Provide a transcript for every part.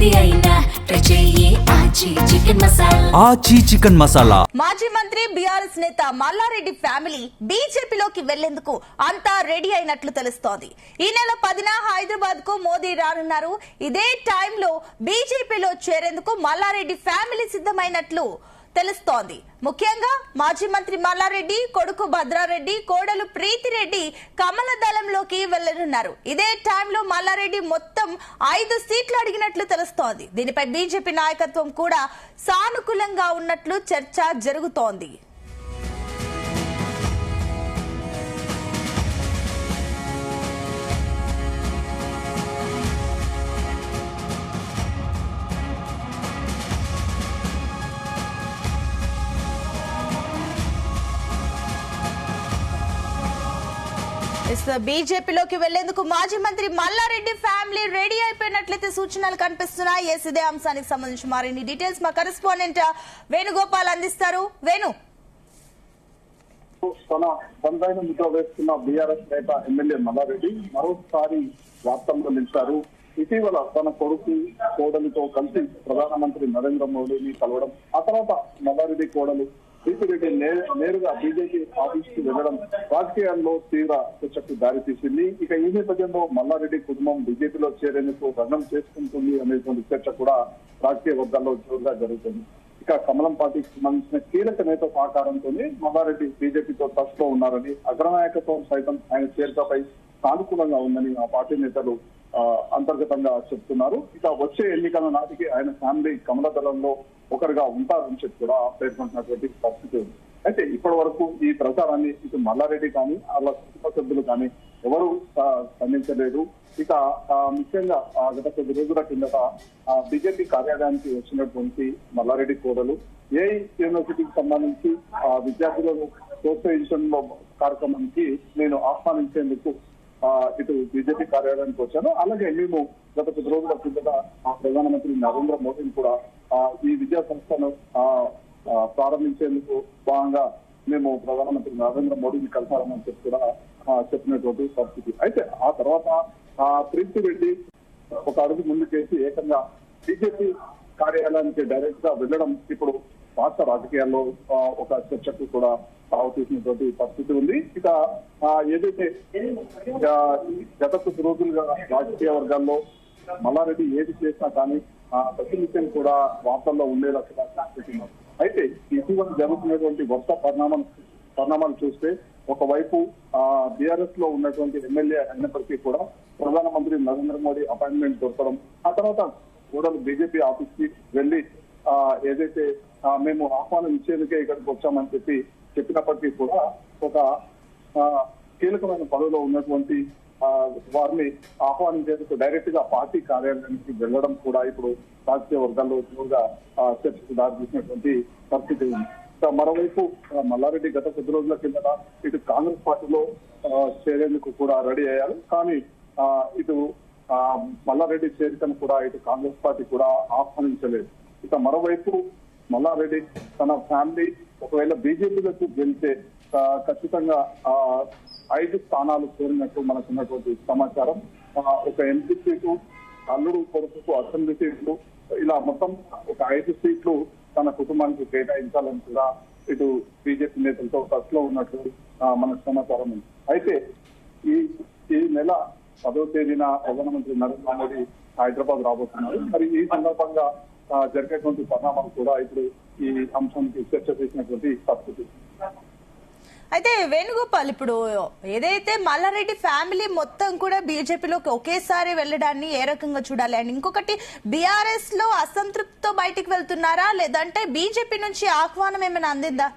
ఏది అయినా చెయ్యి ఆచి చికెన్ మసాలా. ఆచి చికెన్ మసాలా. మాజీ మంత్రి బీఆర్ఎస్ నేత మల్లారెడ్డి ఫ్యామిలీ బీజేపీలోకి వెళ్లేందుకు అంతా రెడీ అయినట్లు తెలుస్తోంది. ఈ నెల 10న హైదరాబాద్ కు మోదీ రానున్నారు. ఇదే టైంలో బీజేపీలో చేరేందుకు మల్లారెడ్డి ఫ్యామిలీ సిద్ధమైనట్లు తెలుస్తోంది. ముఖ్యంగా మాజీ మంత్రి మల్లారెడ్డి కొడుకు భద్రారెడ్డి, కోడలు ప్రీతిరెడ్డి కమల దళంలోకి వెళ్లనున్నారు. ఇదే టైంలో మల్లారెడ్డి మొత్తం 5 సీట్లు అడిగినట్లు తెలుస్తోంది. దీనిపై బీజేపీ నాయకత్వం కూడా సానుకూలంగా ఉన్నట్లు చర్చ జరుగుతోంది. బీజేపీలోకి వెళ్లేందుకు మాజీ మంత్రి మల్లారెడ్డి ఫ్యామిలీ రెడీ అయిపోయినట్లయితే సూచనలు కనిపిస్తున్నాయి. ఇదే అంశానికి సంబంధించి మరిన్ని డీటెయిల్స్ మా కరెస్పాండెంట్ వేణుగోపాల్ అందిస్తారు. వేణు, తన బంధైన ముద్ర వేస్తున్న బీఆర్ఎస్ నేత ఎమ్మెల్యే మల్లారెడ్డి మరోసారి వార్తల్లో నిలిచారు. ఇటీవల తన కొడుకు కోడలితో కలిసి ప్రధానమంత్రి నరేంద్ర మోడీని కలవడం, ఆ తర్వాత మల్లారెడ్డి కోడలు ప్రీతిరెడ్డి నేరుగా బీజేపీ ఆఫీస్ కు వెళ్లడం రాజకీయాల్లో తీవ్ర చర్చకు దారితీసింది. ఇక ఈ నేపథ్యంలో మల్లారెడ్డి కుటుంబం బీజేపీలో చేరేందుకు రంగం చేసుకుంటుంది అనేటువంటి చర్చ కూడా రాజకీయ వర్గాల్లో జోరుగా జరుగుతుంది. ఇక కమలం పార్టీకి సంబంధించిన కీలక నేత సహకారంతోనే మల్లారెడ్డి బీజేపీతో టచ్ లో ఉన్నారని, అగ్రనాయకత్వం సైతం ఆయన చేరికపై సానుకూలంగా ఉందని ఆ పార్టీ నేతలు అంతర్గతంగా చెప్తున్నారు. ఇక వచ్చే ఎన్నికల నాటికి ఆయన ఫ్యామిలీ కమల దళంలో ఒకరిగా ఉంటారని చెప్పి కూడా పేర్కొంటున్నటువంటి పరిస్థితి ఉంది. అయితే ఇప్పటి వరకు ఈ ప్రచారాన్ని ఇటు మల్లారెడ్డి కానీ వాళ్ళ కుటుంబ సభ్యులు కానీ ఎవరు స్పందించలేదు. ఇక ముఖ్యంగా గత కొద్ది రోజుల కిందట బీజేపీ కార్యాలయానికి వచ్చినటువంటి మల్లారెడ్డి కోడలు ఏఐ యూనివర్సిటీకి సంబంధించి విద్యార్థులను ప్రోత్సహించడంలో కార్యక్రమానికి నేను ఆహ్వానించేందుకు ఇటు బీజేపీ కార్యాలయానికి వచ్చాను. అలాగే మేము గత కొద్ది రోజుల కిందట ప్రధానమంత్రి నరేంద్ర మోడీని కూడా ఈ విద్యా సంస్థను ప్రారంభించేందుకు భాగంగా మేము ప్రధానమంత్రి నరేంద్ర మోడీని కలిసారని చెప్పి కూడా చెప్పినటువంటి పరిస్థితి. అయితే ఆ తర్వాత ప్రీతిరెడ్డి ఒక అడుగు ముందుకేసి ఏకంగా బీజేపీ కార్యాలయానికి డైరెక్ట్ గా వెళ్లడం ఇప్పుడు రాష్ట్ర రాజకీయాల్లో ఒక చర్చకు కూడా తావుతీసినటువంటి పరిస్థితి ఉంది. ఇక ఏదైతే గత కొద్ది రోజులుగా రాజకీయ వర్గాల్లో మల్లారెడ్డి ఏది చేసినా కానీ ప్రతినిత్యం కూడా వార్తల్లో ఉండేలా చూస్తున్నారు. అయితే ఇటీవల జరుగుతున్నటువంటి వరుస పరిణామాలు చూస్తే ఒకవైపు బీఆర్ఎస్ లో ఉన్నటువంటి ఎమ్మెల్యే అయినప్పటికీ కూడా ప్రధానమంత్రి నరేంద్ర మోడీ అపాయింట్మెంట్ దొరకడం, ఆ తర్వాత కూడా బీజేపీ ఆఫీస్ కి వెళ్లి ఏదైతే మేము ఆహ్వానం ఇచ్చేందుకే ఇక్కడికి వచ్చామని చెప్పినప్పటికీ కూడా ఒక కీలకమైన పదవిలో ఉన్నటువంటి వారిని ఆహ్వానించేందుకు డైరెక్ట్ గా పార్టీ కార్యాలయానికి వెళ్లడం కూడా ఇప్పుడు రాజకీయ వర్గాల్లో జోరుగా చర్చకు దారితీసినటువంటి పరిస్థితి ఉంది. మరోవైపు మల్లారెడ్డి గత కొద్ది రోజుల కింద ఇటు కాంగ్రెస్ పార్టీలో చేరేందుకు కూడా రెడీ అయ్యారు. కానీ ఇటు మల్లారెడ్డి చేరికను కూడా ఇటు కాంగ్రెస్ పార్టీ కూడా ఆహ్వానించలేదు. ఇక మరోవైపు మల్లారెడ్డి తన ఫ్యామిలీ ఒకవేళ బీజేపీలకు గెలిస్తే ఖచ్చితంగా 5 స్థానాలు కోరినట్టు మనకున్నటువంటి సమాచారం. ఒక ఎంపీ సీటు, అల్లుడు కొడుకు అసెంబ్లీ సీట్లు, ఇలా మొత్తం ఒక 5 సీట్లు తన కుటుంబానికి కేటాయించాలని కూడా ఇటు బీజేపీ నేతలతో టచ్ లో ఉన్నట్టు మనకు సమాచారం ఉంది. అయితే ఈ నెల 10వ తేదీన ప్రధానమంత్రి నరేంద్ర మోడీ హైదరాబాద్ రాబోతున్నారు. మరి ఈ సందర్భంగా జరిగేటువంటి పరిణామాలు కూడా ఇప్పుడు ఈ అంశానికి చర్చ చేసినటువంటి పరిస్థితి. అయితే వేణుగోపాల్, ఇప్పుడు ఏదైతే మల్లారెడ్డి ఫ్యామిలీ మొత్తం కూడా బీజేపీలోకి ఒకేసారి వెళ్లడాన్ని ఏ రకంగా చూడాలి? అండ్ ఇంకొకటి, బీఆర్ఎస్ లో అసంతృప్తితో బయటికి వెళ్తున్నారా, లేదంటే బీజేపీ నుంచి ఆహ్వానం ఏమైనా అందిందా?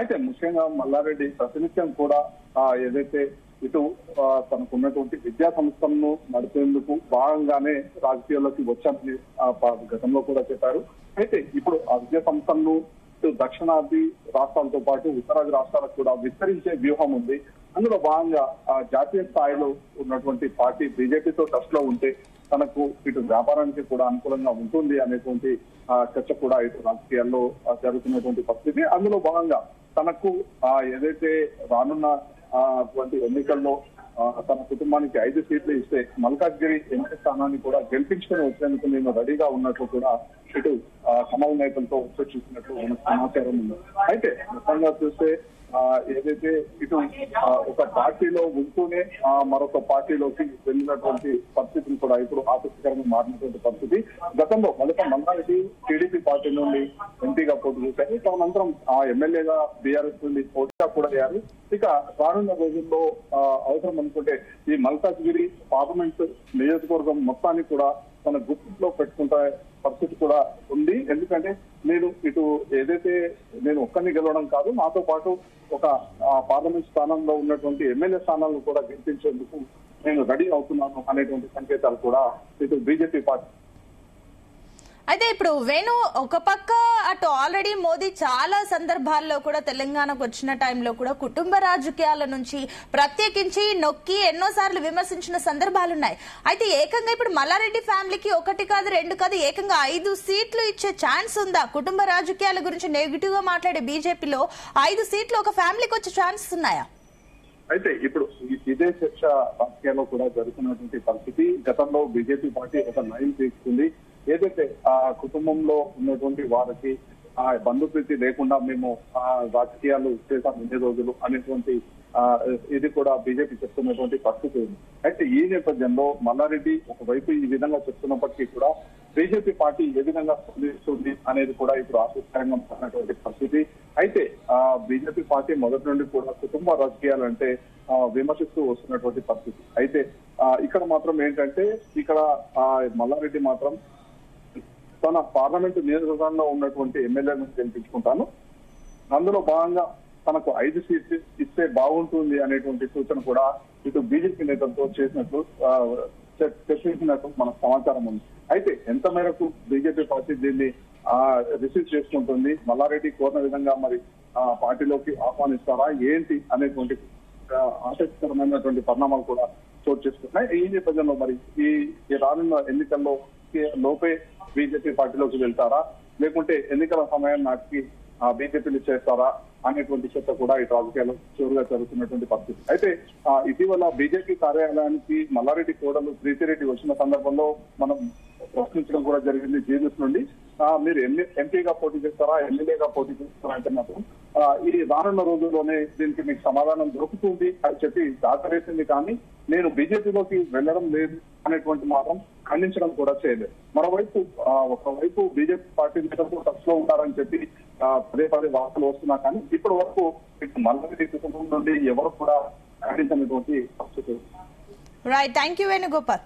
అయితే ముఖ్యంగా మల్లారెడ్డి ప్రతినిత్యం కూడా ఏదైతే ఇటు తనకున్నటువంటి విద్యా సంస్థలను నడిపేందుకు భాగంగానే రాజకీయాల్లోకి వచ్చామని గతంలో కూడా చెప్పారు. అయితే ఇప్పుడు ఆ విద్యా సంస్థలను దక్షిణాది రాష్ట్రాలతో పాటు ఉత్తరాది రాష్ట్రాలకు కూడా విస్తరించే వ్యూహం ఉంది. అందులో భాగంగా జాతీయ స్థాయిలో ఉన్నటువంటి పార్టీ బీజేపీతో టచ్ లో ఉంటే తనకు ఇటు వ్యాపారానికి కూడా అనుకూలంగా ఉంటుంది అనేటువంటి చర్చ కూడా ఇటు రాజకీయాల్లో జరుగుతున్నటువంటి పరిస్థితి. అందులో భాగంగా తనకు ఏదైతే రానున్న ఎన్నికల్లో తన కుటుంబానికి 5 సీట్లు ఇస్తే మల్కాజ్గిరి ఎంపీ స్థానాన్ని కూడా గెలిపించుకుని వచ్చేందుకు నేను రెడీగా ఉన్నట్లు కూడా ఇటు కమల్ నేతలతో చర్చిస్తున్నట్లు మనకు సమాచారం ఉంది. అయితే మొత్తంగా చూస్తే ఏదైతే ఇటు ఒక పార్టీలో ఉంటూనే మరొక పార్టీలోకి వెళ్ళినటువంటి పరిస్థితిని కూడా ఇప్పుడు ఆసక్తికరంగా మారినటువంటి పరిస్థితి. గతంలో మొదట మల్లారెడ్డి టీడీపీ పార్టీ నుండి ఎంపీగా పోటీ చేశారు. తదనంతరం ఎమ్మెల్యేగా బీఆర్ఎస్ నుండి పోటీగా కూడా అయ్యారు. ఇక రానున్న రోజుల్లో అవసరం అనుకుంటే ఈ మల్కాజ్గిరి పార్లమెంట్ నియోజకవర్గం మొత్తాన్ని కూడా తన గుర్తులో పెట్టుకుంటే పరిస్థితి కూడా ఉంది. ఎందుకంటే నేను ఇటు ఏదైతే నేను ఒక్కరిని గెలవడం కాదు, నాతో పాటు ఒక పార్లమెంట్ స్థానంలో ఉన్నటువంటి ఎమ్మెల్యే స్థానాలను కూడా గెలిపించేందుకు నేను రెడీ అవుతున్నాను అనేటువంటి సంకేతాలు కూడా ఇటు బీజేపీ పార్టీ. అయితే ఇప్పుడు వేణు ఒక పక్క అటు ఆల్రెడీ మోదీ చాలా సందర్భాల్లో కూడా తెలంగాణకు వచ్చిన టైంలో కూడా కుటుంబ రాజకీయాల నుంచి ప్రత్యేకించి నొక్కి ఎన్నోసార్లు విమర్శించిన సందర్భాలున్నాయి. అయితే ఏకంగా ఇప్పుడు మల్లారెడ్డి ఫ్యామిలీకి 1 కాదు 2 కాదు ఏకంగా 5 సీట్లు ఇచ్చే ఛాన్స్ ఉందా? కుటుంబ రాజకీయాల గురించి నెగిటివ్ గా మాట్లాడే బీజేపీలో 5 సీట్లు ఒక ఫ్యామిలీకి వచ్చే ఛాన్సెస్ ఉన్నాయా? అయితే ఇప్పుడు ఇదే చర్చ రాజకీయాల్లో కూడా జరుగుతున్నటువంటి పరిస్థితి. గతంలో బీజేపీ పార్టీ ఒక నయం తీసుకుంది. ఏదైతే ఆ కుటుంబంలో ఉన్నటువంటి వారికి ఆ బంధుప్రీతి లేకుండా మేము రాజకీయాలు చేశాం ఎన్ని రోజులు అనేటువంటి ఇది కూడా బీజేపీ చెప్తున్నటువంటి పరిస్థితి ఉంది. అయితే ఈ నేపథ్యంలో మల్లారెడ్డి ఒకవైపు ఈ విధంగా చెప్తున్నప్పటికీ కూడా బీజేపీ పార్టీ ఏ విధంగా స్పందిస్తుంది అనేది కూడా ఇప్పుడు ఆసక్తికరంగా ఉన్నటువంటి పరిస్థితి. అయితే బీజేపీ పార్టీ మొదటి నుండి కూడా కుటుంబ రాజకీయాలు అంటే విమర్శిస్తూ వస్తున్నటువంటి పరిస్థితి. అయితే ఇక్కడ మాత్రం ఏంటంటే ఇక్కడ మల్లారెడ్డి మాత్రం తన పార్లమెంటు నియోజకవర్గంలో ఉన్నటువంటి ఎమ్మెల్యేలను గెలిపించుకుంటాను, అందులో భాగంగా తనకు 5 సీట్లు ఇస్తే బాగుంటుంది అనేటువంటి సూచన కూడా ఇటు బీజేపీ నేతలతో చేసినట్లు చర్చించినట్టు మనకు సమాచారం ఉంది. అయితే ఎంత మేరకు బీజేపీ పార్టీ దీన్ని రిసీవ్ చేసుకుంటుంది, మల్లారెడ్డి కోరిన విధంగా మరి పార్టీలోకి ఆహ్వానిస్తారా ఏంటి అనేటువంటి ఆసక్తికరమైనటువంటి పరిణామాలు కూడా చోటు చేసుకుంటున్నాయి. ఈ నేపథ్యంలో మరి ఈ రానున్న ఎన్నికల్లో లోపే బీజేపీ పార్టీలోకి వెళ్తారా, లేకుంటే ఎన్నికల సమయం నాటికి బీజేపీని చేస్తారా అనేటువంటి చర్చ కూడా ఈ రాజకీయాల్లో చివరిగా జరుగుతున్నటువంటి పరిస్థితి. అయితే ఇటీవల బీజేపీ కార్యాలయానికి మల్లారెడ్డి కోడలు ప్రీతిరెడ్డి వచ్చిన సందర్భంలో మనం ప్రశ్నించడం కూడా జరిగింది జీఎస్ నుండి. మీరు ఎంపీగా పోటీ చేస్తారా, ఎమ్మెల్యేగా పోటీ చేస్తారా అంటే మాత్రం ఈ రానున్న రోజుల్లోనే దీనికి మీకు సమాధానం దొరుకుతుంది అని చెప్పి దాటవేసింది. కానీ నేను బీజేపీలోకి వెళ్ళడం లేదు అనేటువంటి మాత్రం ఖండించడం కూడా చేయలేదు. మరోవైపు ఒకవైపు బీజేపీ పార్టీ నేతలతో టచ్ లో ఉంటారని చెప్పి పదే వార్తలు వస్తున్నా కానీ ఇప్పటి వరకు మల్లారెడ్డి కుటుంబం నుండి ఎవరు కూడా ఖండించినటువంటి పరిస్థితి. Right, thank you Venugopal.